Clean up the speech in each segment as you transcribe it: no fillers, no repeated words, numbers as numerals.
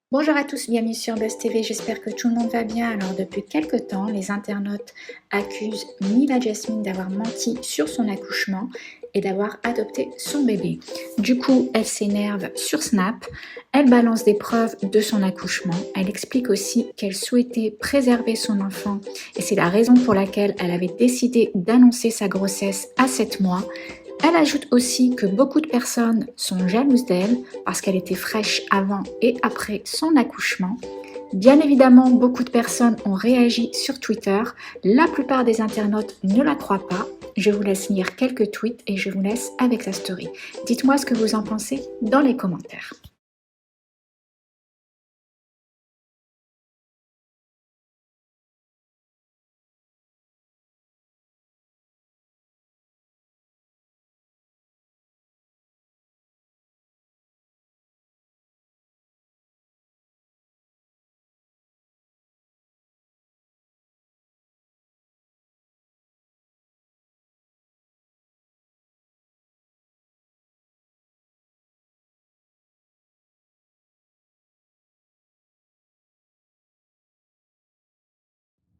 Bonjour à tous, bienvenue sur Buzz TV, j'espère que tout le monde va bien. Alors depuis quelques temps, les internautes accusent Mila Jasmine d'avoir menti sur son accouchement et d'avoir adopté son bébé. Du coup, elle s'énerve sur Snap, elle balance des preuves de son accouchement, elle explique aussi qu'elle souhaitait préserver son enfant et c'est la raison pour laquelle elle avait décidé d'annoncer sa grossesse à 7 mois. Elle ajoute aussi que beaucoup de personnes sont jalouses d'elle parce qu'elle était fraîche avant et après son accouchement. Bien évidemment, beaucoup de personnes ont réagi sur Twitter. La plupart des internautes ne la croient pas. Je vous laisse lire quelques tweets et je vous laisse avec sa story. Dites-moi ce que vous en pensez dans les commentaires.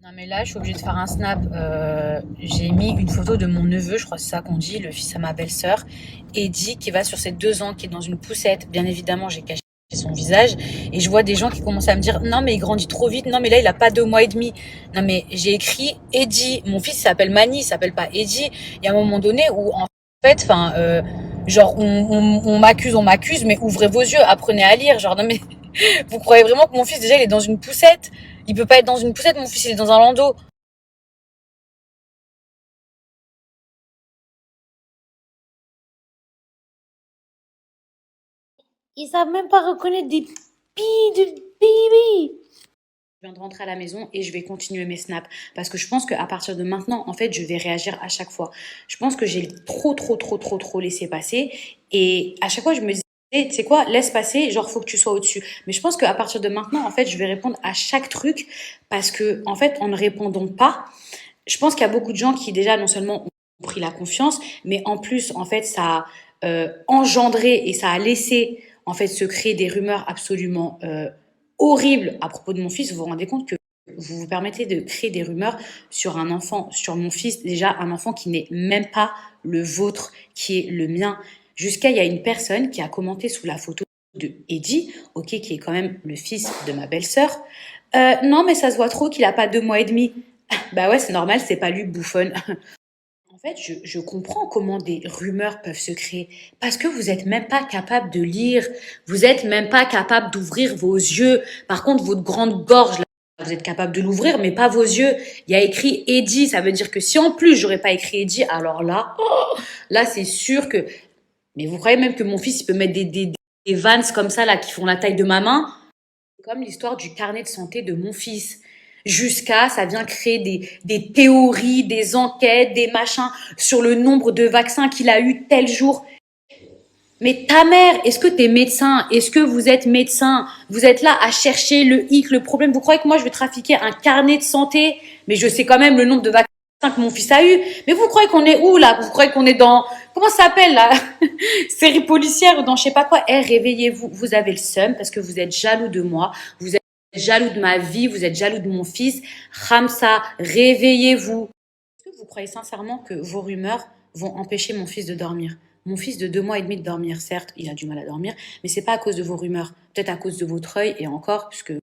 Non mais là, je suis obligée de faire un snap. J'ai mis une photo de mon neveu, je crois que c'est ça qu'on dit, le fils à ma belle-sœur, Eddie, qui va sur ses 2 ans, qui est dans une poussette. Bien évidemment, j'ai caché son visage. Et je vois des gens qui commencent à me dire, non mais il grandit trop vite, non mais là, il a pas 2 mois et demi. Non mais j'ai écrit Eddie. Mon fils s'appelle Mani, il s'appelle pas Eddie. Il y a un moment donné où, en fait, genre, on m'accuse, mais ouvrez vos yeux, apprenez à lire. Genre, non mais, vous croyez vraiment que mon fils, déjà, il est dans une poussette? Il peut pas être dans une poussette, mon fils, il est dans un landau. Ils savent même pas reconnaître des billes de bébé. Je viens de rentrer à la maison et je vais continuer mes snaps parce que je pense qu'à partir de maintenant, en fait, je vais réagir à chaque fois. Je pense que j'ai trop laissé passer et à chaque fois, je me disais, tu sais quoi, laisse passer, genre, faut que tu sois au-dessus. Mais je pense qu'à partir de maintenant, en fait, je vais répondre à chaque truc parce que, en fait, en ne répondant pas, je pense qu'il y a beaucoup de gens qui, déjà, non seulement ont pris la confiance, mais en plus, en fait, ça a engendré et ça a laissé, en fait, se créer des rumeurs absolument horribles à propos de mon fils. Vous vous rendez compte que vous vous permettez de créer des rumeurs sur un enfant, sur mon fils, déjà un enfant qui n'est même pas le vôtre, qui est le mien. Jusqu'à il y a une personne qui a commenté sous la photo de Eddie, ok, qui est quand même le fils de ma belle-sœur. Non, mais ça se voit trop qu'il a pas 2 mois et demi. Bah ouais, c'est normal, c'est pas lui, bouffonne. En fait, je comprends comment des rumeurs peuvent se créer. Parce que vous n'êtes même pas capable de lire. Vous n'êtes même pas capable d'ouvrir vos yeux. Par contre, votre grande gorge, là, vous êtes capable de l'ouvrir, mais pas vos yeux. Il y a écrit Eddie. Ça veut dire que si en plus j'aurais pas écrit Eddie, alors là, oh, là, c'est sûr que. Mais vous croyez même que mon fils, il peut mettre des Vans comme ça, là, qui font la taille de ma main? Comme l'histoire du carnet de santé de mon fils. Jusqu'à, ça vient créer des théories, des enquêtes, des machins sur le nombre de vaccins qu'il a eu tel jour. Mais ta mère, est-ce que tu es médecin? Est-ce que vous êtes médecin? Vous êtes là à chercher le hic, le problème. Vous croyez que moi, je vais trafiquer un carnet de santé? Mais je sais quand même le nombre de vaccins que mon fils a eu. Mais vous croyez qu'on est où, là? Vous croyez qu'on est dans, comment ça s'appelle, là? Série policière ou dans je sais pas quoi? Eh, réveillez-vous. Vous avez le seum parce que vous êtes jaloux de moi. Vous êtes jaloux de ma vie. Vous êtes jaloux de mon fils. Ramsa, réveillez-vous. Est-ce que vous croyez sincèrement que vos rumeurs vont empêcher mon fils de dormir? Mon fils de 2 mois et demi de dormir, certes, il a du mal à dormir, mais c'est pas à cause de vos rumeurs. Peut-être à cause de votre œil et encore, puisque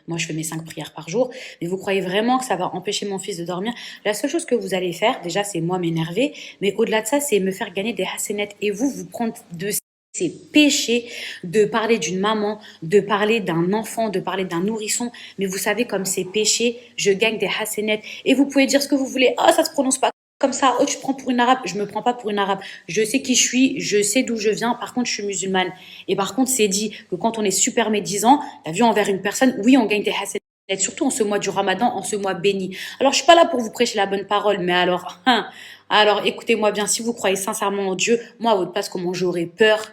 moi je fais mes 5 prières par jour. Mais vous croyez vraiment que ça va empêcher mon fils de dormir? La seule chose que vous allez faire, déjà, c'est moi m'énerver, mais au-delà de ça, c'est me faire gagner des hassénettes et vous prendre de ces péchés de parler d'une maman, de parler d'un enfant, de parler d'un nourrisson. Mais vous savez, comme c'est péché, je gagne des hassénettes. Et vous pouvez dire ce que vous voulez. Oh, ça se prononce pas comme ça. Oh, tu te prends pour une arabe. Je me prends pas pour une arabe. Je sais qui je suis, je sais d'où je viens. Par contre, je suis musulmane. Et par contre, c'est dit que quand on est super médisant, t'as vu envers une personne, oui, on gagne des hassénettes. Surtout en ce mois du ramadan, en ce mois béni. Alors, je suis pas là pour vous prêcher la bonne parole, mais alors, alors écoutez-moi bien, si vous croyez sincèrement en Dieu, moi, à votre place, comment j'aurais peur.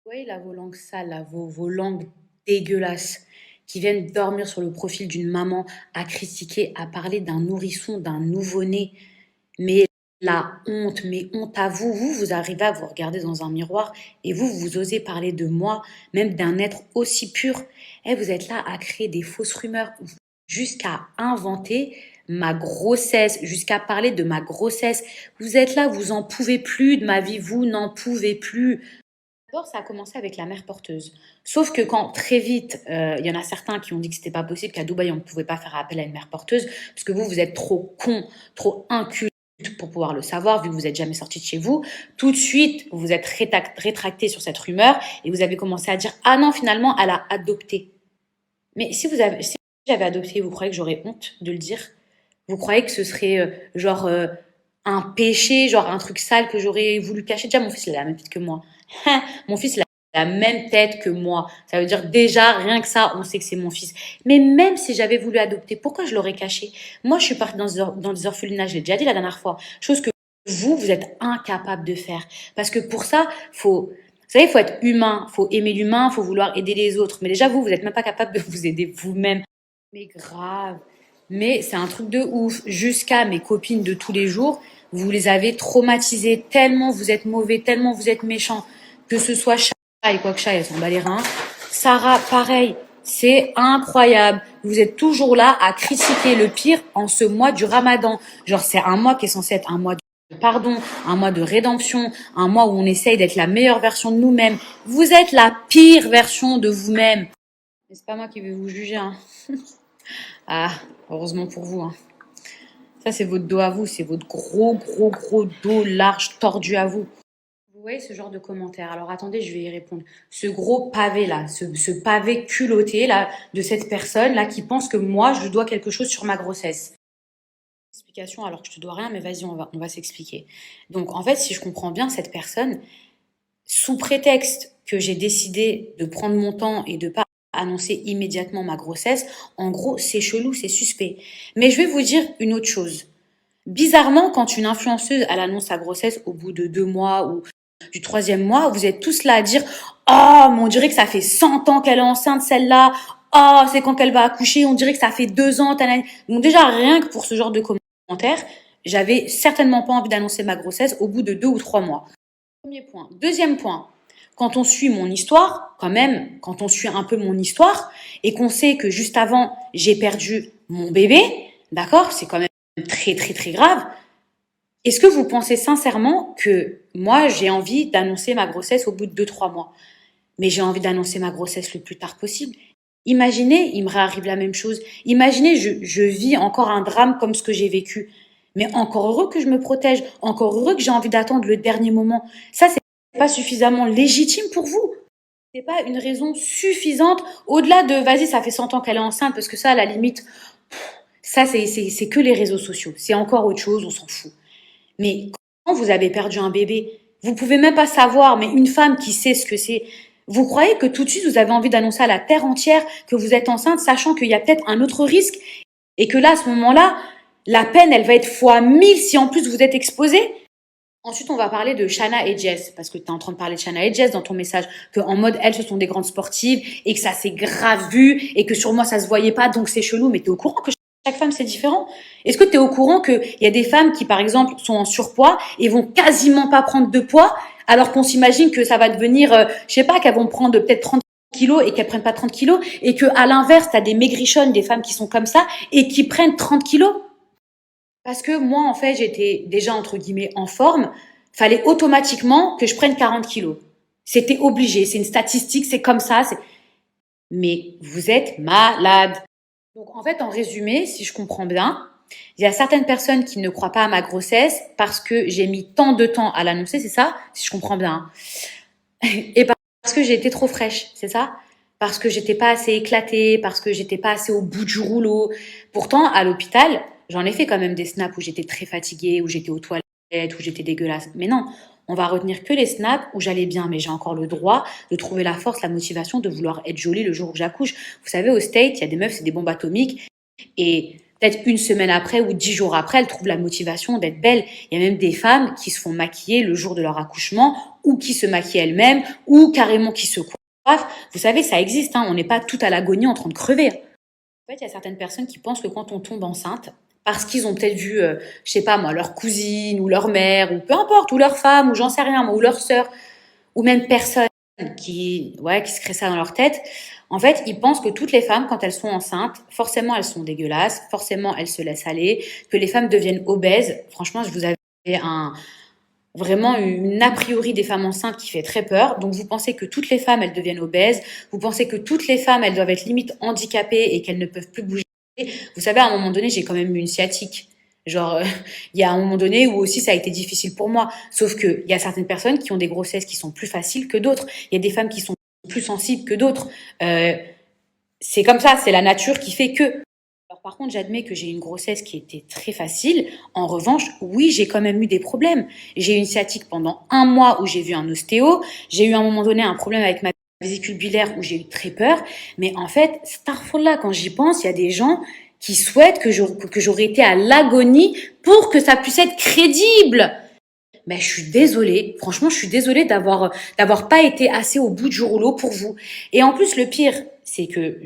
Vous voyez là, vos langues sales, là, vos langues dégueulasses, qui viennent dormir sur le profil d'une maman, à critiquer, à parler d'un nourrisson, d'un nouveau-né. Mais La honte, mais honte à vous. Vous arrivez à vous regarder dans un miroir et vous osez parler de moi, même d'un être aussi pur. Et vous êtes là à créer des fausses rumeurs, jusqu'à inventer ma grossesse, jusqu'à parler de ma grossesse. Vous êtes là, vous en pouvez plus de ma vie, vous n'en pouvez plus. D'abord, ça a commencé avec la mère porteuse. Sauf que quand très vite, il y en a certains qui ont dit que c'était pas possible, qu'à Dubaï, on ne pouvait pas faire appel à une mère porteuse, parce que vous êtes trop con, trop inculte pour pouvoir le savoir, vu que vous n'êtes jamais sorti de chez vous. Tout de suite, vous vous êtes rétracté sur cette rumeur et vous avez commencé à dire, ah non, finalement, elle a adopté. Mais si j'avais adopté, vous croyez que j'aurais honte de le dire? Vous croyez que ce serait genre un péché, genre un truc sale que j'aurais voulu cacher? Déjà, mon fils, il a la même tête que moi. Mon fils, il a la même tête que moi. Ça veut dire déjà, rien que ça, on sait que c'est mon fils. Mais même si j'avais voulu adopter, pourquoi je l'aurais caché? Moi, je suis partie dans des orphelinats, je l'ai déjà dit la dernière fois. Chose que vous êtes incapable de faire. Parce que pour ça, vous savez, il faut être humain, il faut aimer l'humain, il faut vouloir aider les autres. Mais déjà, vous n'êtes même pas capable de vous aider vous-même. Mais grave. Mais c'est un truc de ouf. Jusqu'à mes copines de tous les jours, vous les avez traumatisées tellement vous êtes mauvais, tellement vous êtes méchants. Que ce soit Chat et quoi que Chat, elles s'en bat les reins. Sarah, pareil. C'est incroyable. Vous êtes toujours là à critiquer le pire en ce mois du Ramadan. Genre, c'est un mois qui est censé être un mois de pardon, un mois de rédemption, un mois où on essaye d'être la meilleure version de nous-mêmes. Vous êtes la pire version de vous-même. Mais c'est pas moi qui vais vous juger, hein. Ah, heureusement pour vous, hein. Ça, c'est votre dos à vous, c'est votre gros dos large, tordu à vous. Vous voyez ce genre de commentaires. Alors attendez, je vais y répondre. Ce gros pavé là, ce pavé culotté là, de cette personne là qui pense que moi, je dois quelque chose sur ma grossesse. Explication alors que je te dois rien, mais vas-y, on va s'expliquer. Donc en fait, si je comprends bien, cette personne, sous prétexte que j'ai décidé de prendre mon temps et de pas annoncer immédiatement ma grossesse, en gros, c'est chelou, c'est suspect. Mais je vais vous dire une autre chose. Bizarrement, quand une influenceuse, elle annonce sa grossesse au bout de 2 mois ou du troisième mois, vous êtes tous là à dire «Oh, mais on dirait que ça fait 100 ans qu'elle est enceinte, celle-là. Oh, c'est quand qu'elle va accoucher, on dirait que ça fait 2 ans. » Donc déjà, rien que pour ce genre de commentaires, j'avais certainement pas envie d'annoncer ma grossesse au bout de 2 ou 3 mois. Premier point. Deuxième point, quand on suit mon histoire, quand même, quand on suit un peu mon histoire, et qu'on sait que juste avant, j'ai perdu mon bébé, d'accord, c'est quand même très grave. Est-ce que vous pensez sincèrement que moi, j'ai envie d'annoncer ma grossesse au bout de 2, 3 mois? Mais j'ai envie d'annoncer ma grossesse le plus tard possible. Imaginez, il me réarrive la même chose. Imaginez, je vis encore un drame comme ce que j'ai vécu. Mais encore heureux que je me protège, encore heureux que j'ai envie d'attendre le dernier moment. Ça, c'est pas suffisamment légitime pour vous? C'est pas une raison suffisante au-delà de vas-y, ça fait 100 ans qu'elle est enceinte, parce que ça, à la limite, ça, c'est que les réseaux sociaux. C'est encore autre chose, on s'en fout. Mais quand vous avez perdu un bébé, vous pouvez même pas savoir, mais une femme qui sait ce que c'est, vous croyez que tout de suite vous avez envie d'annoncer à la terre entière que vous êtes enceinte, sachant qu'il y a peut-être un autre risque et que là, à ce moment-là, la peine, elle va être fois 1000 si en plus vous êtes exposé? Ensuite, on va parler de Shanna et Jess, parce que tu es en train de parler de Shanna et Jess dans ton message, que en mode, elles, ce sont des grandes sportives, et que ça s'est grave vu, et que sur moi, ça se voyait pas, donc c'est chelou, mais t'es au courant que chaque femme, c'est différent? Est-ce que t'es au courant qu'il y a des femmes qui, par exemple, sont en surpoids et vont quasiment pas prendre de poids, alors qu'on s'imagine que ça va devenir, je sais pas, qu'elles vont prendre peut-être 30 kilos et qu'elles prennent pas 30 kilos, et que à l'inverse, t'as des maigrichonnes, des femmes qui sont comme ça, et qui prennent 30 kilos? Parce que moi, en fait, j'étais déjà, entre guillemets, en forme. Fallait automatiquement que je prenne 40 kilos. C'était obligé. C'est une statistique, c'est comme ça. Mais vous êtes malade. Donc, en fait, en résumé, si je comprends bien, il y a certaines personnes qui ne croient pas à ma grossesse parce que j'ai mis tant de temps à l'annoncer, c'est ça? Si je comprends bien, hein. Et parce que j'ai été trop fraîche, c'est ça? Parce que j'étais pas assez éclatée, parce que j'étais pas assez au bout du rouleau. Pourtant, à l'hôpital, j'en ai fait quand même des snaps où j'étais très fatiguée, où j'étais aux toilettes, où j'étais dégueulasse. Mais non, on va retenir que les snaps où j'allais bien, mais j'ai encore le droit de trouver la force, la motivation de vouloir être jolie le jour où j'accouche. Vous savez, au State, il y a des meufs, c'est des bombes atomiques, et peut-être une semaine après ou 10 jours après, elles trouvent la motivation d'être belles. Il y a même des femmes qui se font maquiller le jour de leur accouchement, ou qui se maquillent elles-mêmes, ou carrément qui se coiffent. Vous savez, ça existe, hein, on n'est pas tout à l'agonie en train de crever. En fait, il y a certaines personnes qui pensent que quand on tombe enceinte, parce qu'ils ont peut-être vu, je sais pas moi, leur cousine ou leur mère ou peu importe, ou leur femme ou j'en sais rien moi, ou leur sœur ou même personne qui se crée ça dans leur tête. En fait, ils pensent que toutes les femmes, quand elles sont enceintes, forcément elles sont dégueulasses, forcément elles se laissent aller, que les femmes deviennent obèses. Franchement, je vous avais vraiment une a priori des femmes enceintes qui fait très peur. Donc vous pensez que toutes les femmes elles deviennent obèses, vous pensez que toutes les femmes elles doivent être limite handicapées et qu'elles ne peuvent plus bouger. Vous savez, à un moment donné, j'ai quand même eu une sciatique. Genre, il y a un moment donné où aussi ça a été difficile pour moi. Sauf que il y a certaines personnes qui ont des grossesses qui sont plus faciles que d'autres. Il y a des femmes qui sont plus sensibles que d'autres. C'est comme ça, c'est la nature qui fait que. Alors, par contre, j'admets que j'ai une grossesse qui était très facile. En revanche, oui, j'ai quand même eu des problèmes. J'ai eu une sciatique pendant un mois où j'ai vu un ostéo. J'ai eu à un moment donné un problème avec ma vésicule biliaire où j'ai eu très peur. Mais en fait, starfall quand j'y pense, il y a des gens qui souhaitent que j'aurais été à l'agonie pour que ça puisse être crédible. Mais je suis désolée, franchement, je suis désolée d'avoir pas été assez au bout du rouleau pour vous. Et en plus, le pire, c'est que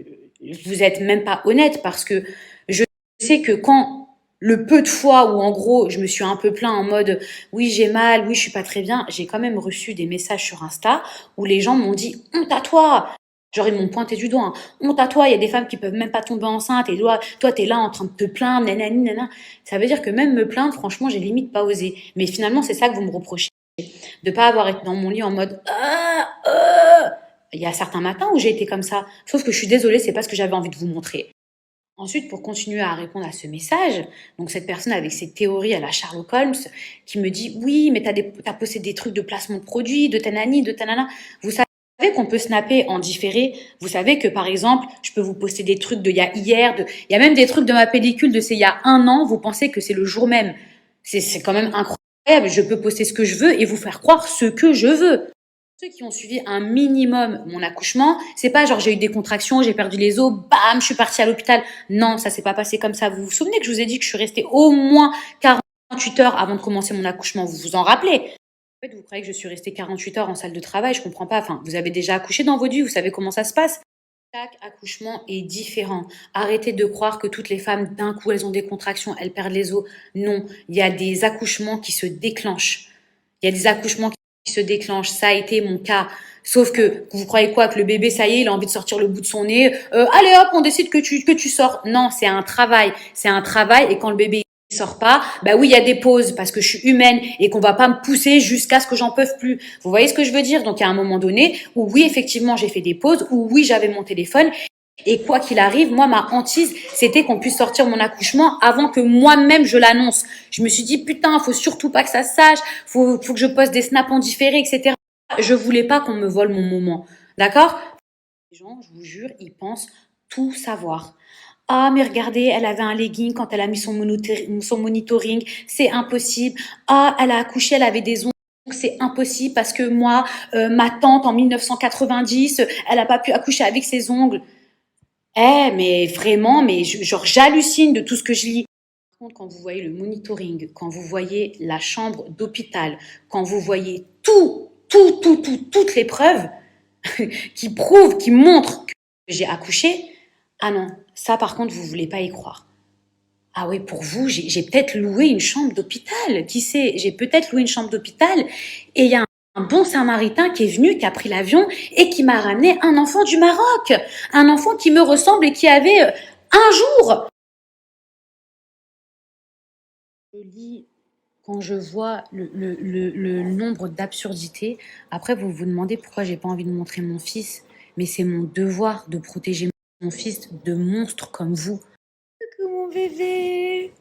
vous êtes même pas honnête parce que je sais que quand le peu de fois où en gros je me suis un peu plaint en mode oui j'ai mal, oui je suis pas très bien, j'ai quand même reçu des messages sur Insta où les gens m'ont dit honte à toi. Genre ils m'ont pointé du doigt, hein. Honte à toi, il y a des femmes qui peuvent même pas tomber enceintes et toi t'es là en train de te plaindre, nanani, nanana. Ça veut dire que même me plaindre, franchement, j'ai limite pas osé. Mais finalement, c'est ça que vous me reprochez. De pas avoir été dans mon lit en mode il y a certains matins où j'ai été comme ça. Sauf que je suis désolée, c'est pas ce que j'avais envie de vous montrer. Ensuite, pour continuer à répondre à ce message, donc cette personne avec ses théories à la Sherlock Holmes qui me dit oui, mais t'as posté des trucs de placement de produits, de tanani, de tanana. Vous savez qu'on peut snapper en différé. Vous savez que par exemple, je peux vous poster des trucs de il y a hier, il y a même des trucs de ma pellicule de c'est il y a un an. Vous pensez que c'est le jour même. C'est quand même incroyable. Je peux poster ce que je veux et vous faire croire ce que je veux. Ceux qui ont suivi un minimum mon accouchement, c'est pas genre j'ai eu des contractions, j'ai perdu les os, bam, je suis partie à l'hôpital. Non, ça s'est pas passé comme ça. Vous vous souvenez que je vous ai dit que je suis restée au moins 48 heures avant de commencer mon accouchement. Vous vous en rappelez? En fait, vous croyez que je suis restée 48 heures en salle de travail? Je comprends pas. Enfin, vous avez déjà accouché dans votre vie, vous savez comment ça se passe. Chaque accouchement est différent. Arrêtez de croire que toutes les femmes, d'un coup, elles ont des contractions, elles perdent les os. Non, il y a des accouchements qui se déclenchent. Il y a des accouchements qui se déclenchent. Ça a été mon cas. Sauf que vous croyez quoi? Que le bébé, ça y est, il a envie de sortir le bout de son nez. Allez hop, on décide que tu sors. Non, c'est un travail. C'est un travail. Et quand le bébé sort pas, bah oui, il y a des pauses parce que je suis humaine et qu'on va pas me pousser jusqu'à ce que j'en peux plus. Vous voyez ce que je veux dire? Donc, il y a un moment donné où oui, effectivement, j'ai fait des pauses, où oui, j'avais mon téléphone. Et quoi qu'il arrive, moi, ma hantise, c'était qu'on puisse sortir mon accouchement avant que moi-même je l'annonce. Je me suis dit, putain, faut surtout pas que ça se sache, faut que je poste des snaps en différé, etc. Je voulais pas qu'on me vole mon moment. D'accord? Les gens, je vous jure, ils pensent tout savoir. Ah, mais regardez, elle avait un legging quand elle a mis son monitoring. C'est impossible. Ah, elle a accouché, elle avait des ongles. C'est impossible parce que moi, ma tante en 1990, elle a pas pu accoucher avec ses ongles. Eh, mais vraiment, mais genre j'hallucine de tout ce que je lis. Par contre, quand vous voyez le monitoring, quand vous voyez la chambre d'hôpital, quand vous voyez toutes les preuves qui prouvent, qui montrent que j'ai accouché, ah non, ça par contre, vous voulez pas y croire. Ah oui, pour vous, j'ai peut-être loué une chambre d'hôpital. Qui sait, j'ai peut-être loué une chambre d'hôpital et il y a un bon Samaritain qui est venu, qui a pris l'avion et qui m'a ramené un enfant du Maroc. Un enfant qui me ressemble et qui avait un jour. Je lis quand je vois le nombre d'absurdités. Après, vous vous demandez pourquoi j'ai pas envie de montrer mon fils. Mais c'est mon devoir de protéger mon fils de monstres comme vous. Que mon bébé.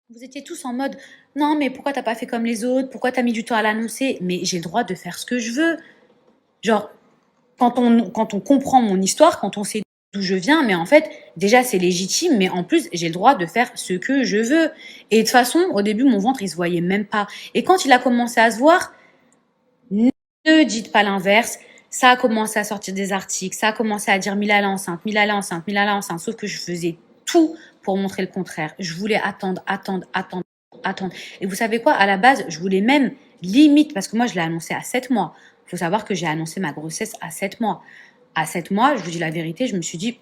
Vous étiez tous en mode non, mais pourquoi t'as pas fait comme les autres? Pourquoi t'as mis du temps à l'annoncer? Mais j'ai le droit de faire ce que je veux. Genre, quand on comprend mon histoire, quand on sait d'où je viens, mais en fait, déjà c'est légitime, mais en plus, j'ai le droit de faire ce que je veux. Et de toute façon, au début, mon ventre, il se voyait même pas. Et quand il a commencé à se voir, ne dites pas l'inverse. Ça a commencé à sortir des articles, ça a commencé à dire Mila est enceinte, Mila est enceinte, Mila est enceinte. Sauf que je faisais tout pour montrer le contraire. Je voulais attendre. Et vous savez quoi? À la base, je voulais même limite, parce que moi, je l'ai annoncé à 7 mois. Il faut savoir que j'ai annoncé ma grossesse à 7 mois. À 7 mois, je vous dis la vérité, je me suis dit,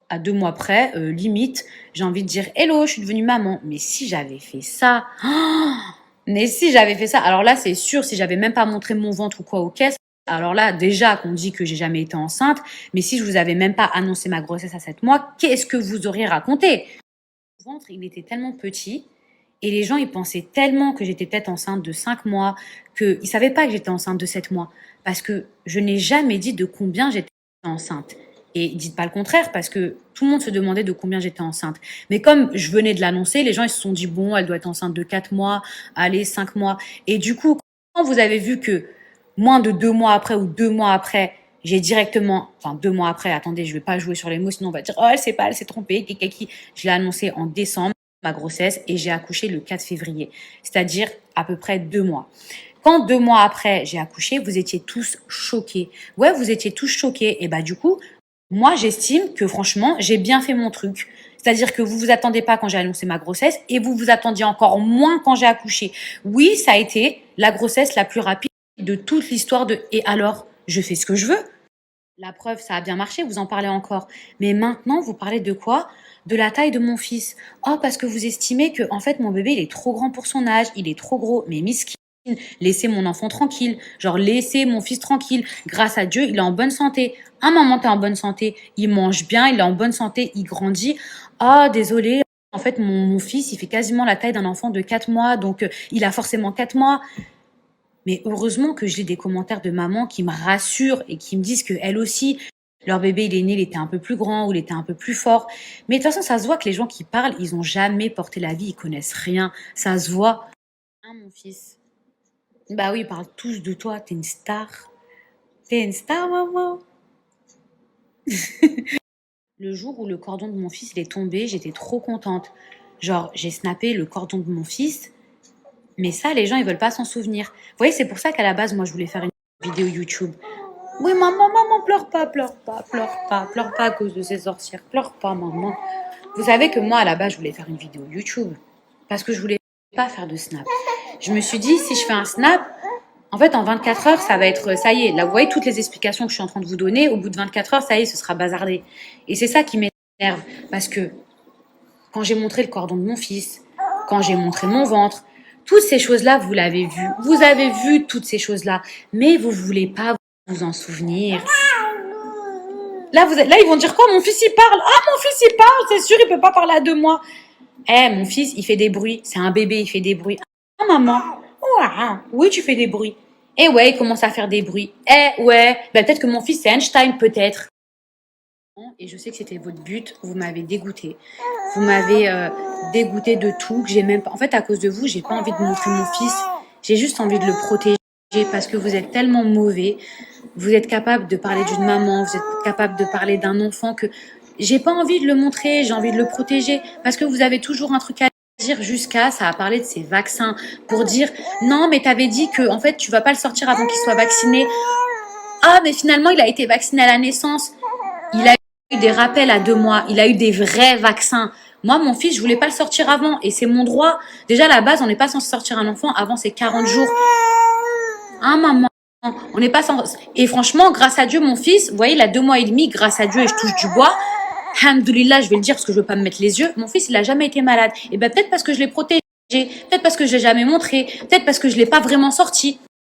À 2 mois près, limite, j'ai envie de dire hello, je suis devenue maman. Mais si j'avais fait ça, mais si j'avais fait ça, alors là, c'est sûr, si j'avais même pas montré mon ventre ou quoi aux caisses, alors là, déjà qu'on dit que j'ai jamais été enceinte, mais si je vous avais même pas annoncé ma grossesse à 7 mois, qu'est-ce que vous auriez raconté? Mon ventre, il était tellement petit et les gens, ils pensaient tellement que j'étais peut-être enceinte de 5 mois qu'ils ne savaient pas que j'étais enceinte de 7 mois parce que je n'ai jamais dit de combien j'étais enceinte. Et dites pas le contraire parce que tout le monde se demandait de combien j'étais enceinte. Mais comme je venais de l'annoncer, les gens ils se sont dit bon, elle doit être enceinte de 4 mois, allez, 5 mois. Et du coup, quand vous avez vu que moins de 2 mois après ou 2 mois après, j'ai directement, enfin 2 mois après, attendez, je vais pas jouer sur les mots, sinon on va dire, oh, elle sait pas, elle s'est trompée, kikaki. Je l'ai annoncé en décembre, ma grossesse, et j'ai accouché le 4 février, c'est-à-dire à peu près 2 mois. Quand 2 mois après j'ai accouché, vous étiez tous choqués. Ouais, vous étiez tous choqués. Et bah du coup, moi j'estime que franchement, j'ai bien fait mon truc. C'est-à-dire que vous vous attendez pas quand j'ai annoncé ma grossesse et vous vous attendiez encore moins quand j'ai accouché. Oui, ça a été la grossesse la plus rapide de toute l'histoire de et alors, je fais ce que je veux. La preuve, ça a bien marché, vous en parlez encore. Mais maintenant, vous parlez de quoi? De la taille de mon fils. Oh, parce que vous estimez que, en fait, mon bébé, il est trop grand pour son âge, il est trop gros. Mais miskin, laissez mon enfant tranquille. Genre, laissez mon fils tranquille. Grâce à Dieu, il est en bonne santé. Un maman, t'es en bonne santé. Il mange bien, il est en bonne santé, il grandit. Ah, désolé. En fait, mon fils, il fait quasiment la taille d'un enfant de 4 mois, donc il a forcément 4 mois. Mais heureusement que j'ai des commentaires de mamans qui me rassurent et qui me disent qu'elles aussi, leur bébé, il est né, il était un peu plus grand ou il était un peu plus fort. Mais de toute façon, ça se voit que les gens qui parlent, ils n'ont jamais porté la vie, ils connaissent rien. Ça se voit. Hein, mon fils? Bah oui, ils parlent tous de toi, t'es une star. T'es une star, maman. Le jour où le cordon de mon fils il est tombé, j'étais trop contente. Genre, j'ai snappé le cordon de mon fils. Mais ça, les gens, ils veulent pas s'en souvenir. Vous voyez, c'est pour ça qu'à la base, moi, je voulais faire une vidéo YouTube. Oui, maman, pleure pas, pleure pas à cause de ces sorcières. Pleure pas, maman. Vous savez que moi, à la base, je voulais faire une vidéo YouTube. Parce que je voulais pas faire de snap. Je me suis dit, si je fais un snap, en fait, en 24 heures, ça va être, ça y est. Là, vous voyez toutes les explications que je suis en train de vous donner. Au bout de 24 heures, ça y est, ce sera bazardé. Et c'est ça qui m'énerve. Parce que quand j'ai montré le cordon de mon fils, quand j'ai montré mon ventre, toutes ces choses-là, vous l'avez vu. Vous avez vu toutes ces choses-là. Mais vous voulez pas vous en souvenir. Là, là, ils vont dire quoi? Mon fils, il parle. Ah, mon fils, il parle. C'est sûr, il peut pas parler à 2 mois. Eh, mon fils, il fait des bruits. C'est un bébé, il fait des bruits. Ah, maman. Ouah, oui, tu fais des bruits. Eh ouais, il commence à faire des bruits. Eh ouais. Ben, peut-être que mon fils, c'est Einstein, peut-être. Et je sais que c'était votre but. Vous m'avez dégoûté. Vous m'avez dégoûté de tout. Que j'ai même pas. En fait, à cause de vous, j'ai pas envie de montrer mon fils. J'ai juste envie de le protéger parce que vous êtes tellement mauvais. Vous êtes capable de parler d'une maman. Vous êtes capable de parler d'un enfant que j'ai pas envie de le montrer. J'ai envie de le protéger parce que vous avez toujours un truc à dire jusqu'à ça a parlé de ces vaccins pour dire non mais t'avais dit que en fait tu vas pas le sortir avant qu'il soit vacciné. Ah mais finalement il a été vacciné à la naissance. Il a eu des rappels à 2 mois. Il a eu des vrais vaccins. Moi, mon fils, je voulais pas le sortir avant. Et c'est mon droit. Déjà, à la base, on n'est pas censé sortir un enfant avant ses 40 jours. Hein, maman? On n'est pas censé... Et franchement, grâce à Dieu, mon fils, vous voyez, il a 2 mois et demi, grâce à Dieu, et je touche du bois. Alhamdoulilah, je vais le dire parce que je veux pas me mettre les yeux. Mon fils, il a jamais été malade. Et ben, peut-être parce que je l'ai protégé. Peut-être parce que je l'ai jamais montré. Peut-être parce que je l'ai pas vraiment sorti.